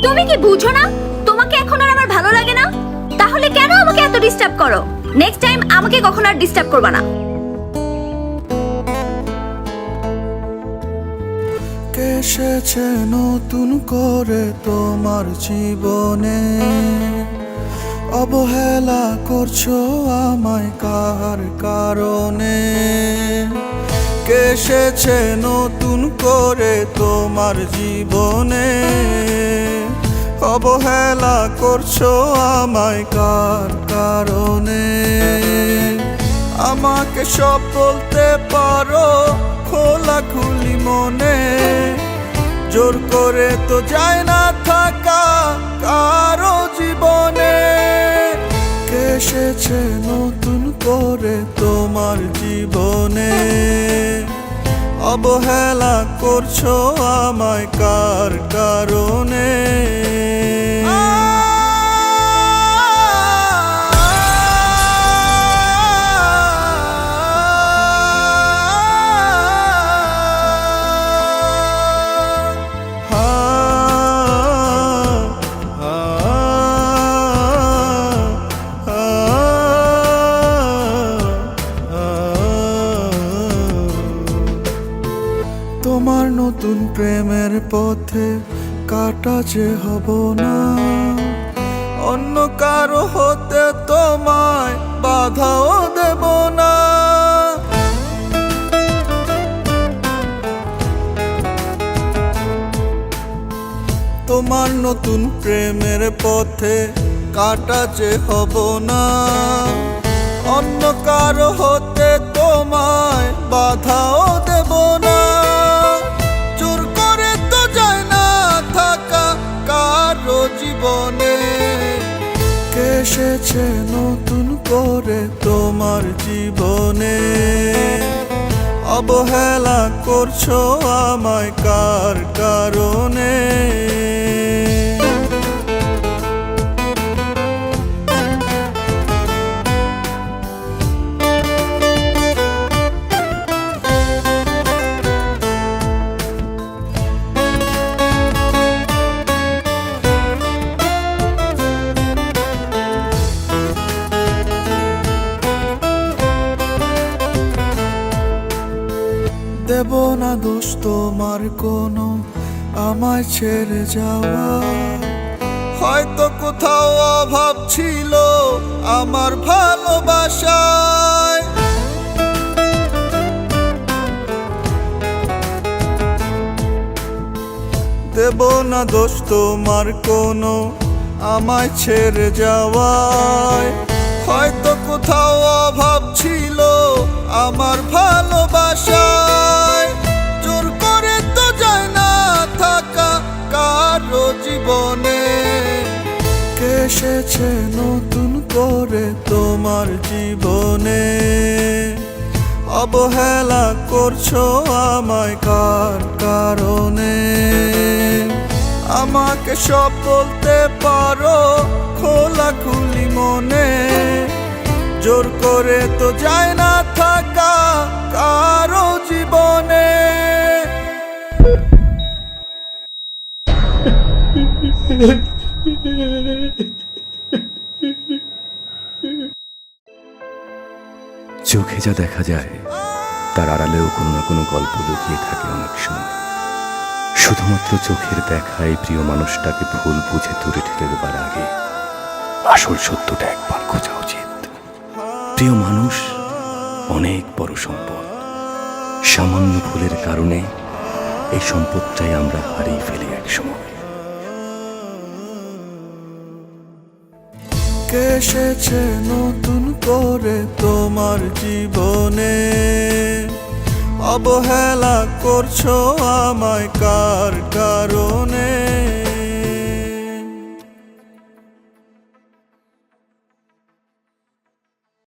তুমি কি বুঝো না তোমাকে এখন আর আমার ভালো লাগে না? তাহলে কেন আমাকে এত ডিস্টার্ব করো? নেক্সট টাইম আমাকে কখনো আর ডিস্টার্ব করবে না। এসেছে নতুন করে তোমার জীবনে, অবহেলা করছো আমায় কার কারণে? এসেছে নতুন করে তোমার জীবনে, অবহেলা করছো আমায় কার কারণে? আমাকে সব বলতে পারো খোলাখুলি মনে, জোর করে তো যায় না থাকা কারো জীবনে। এসেছে নতুন করে তোমার জীবনে, অবহেলা করছো আমায় কার কারণে? তোমার নতুন প্রেমের পথে কাটা যে হব না, অন্য কারো হতে তোমায় বাধাও দেব না। তোমার নতুন প্রেমের পথে কাটা যে হব না, অন্য কারো হতে তোমায় বাধাও দেব না। জোর করে তো যায় না থাকা কারো জীবনে। এসেছে নতুন করে তোমার জীবনে, অবহেলা করছো আমায় কার কারণে? দেব না দোষ তোমার কোনো আমায় ছেড়ে যাওয়া, হয়তো কোথাও অভাব ছিল আমার ভালোবাসায়। দেব না দোষ তোমার কোনো আমায় ছেড়ে যাওয়ায়, হয়তো কোথাও অভাব ছিল আমার ভালোবাসায়। জোর করে তো যায় না থাকা কারো জীবনে। এসেছে নতুন করে তোমার জীবনে, অবহেলা করছো আমায় কার কারণে? আমাকে সব বলতে পারো খোলাখুলি মনে, জোর করে তো যায় না থাকা কারো জীবনে। চোখে যা দেখা যায় তার আড়ালেও কোনো না কোনো গল্প লুকিয়ে থাকে অনেক সময়। শুধুমাত্র চোখের দেখায় প্রিয় মানুষটাকে ভুল বুঝে দূরে ঠেলে দেবার আগে আসল সত্যটা একবার খোঁজা উচিত। প্রিয় মানুষ অনেক বড় সম্পদ, সামান্য ভুলের কারণে এই সম্পদটাই আমরা হারিয়ে ফেলি একসময়। এসেছে নতুন করে তোমার জীবনে, অবহেলা করছো আমায় কার কারণে?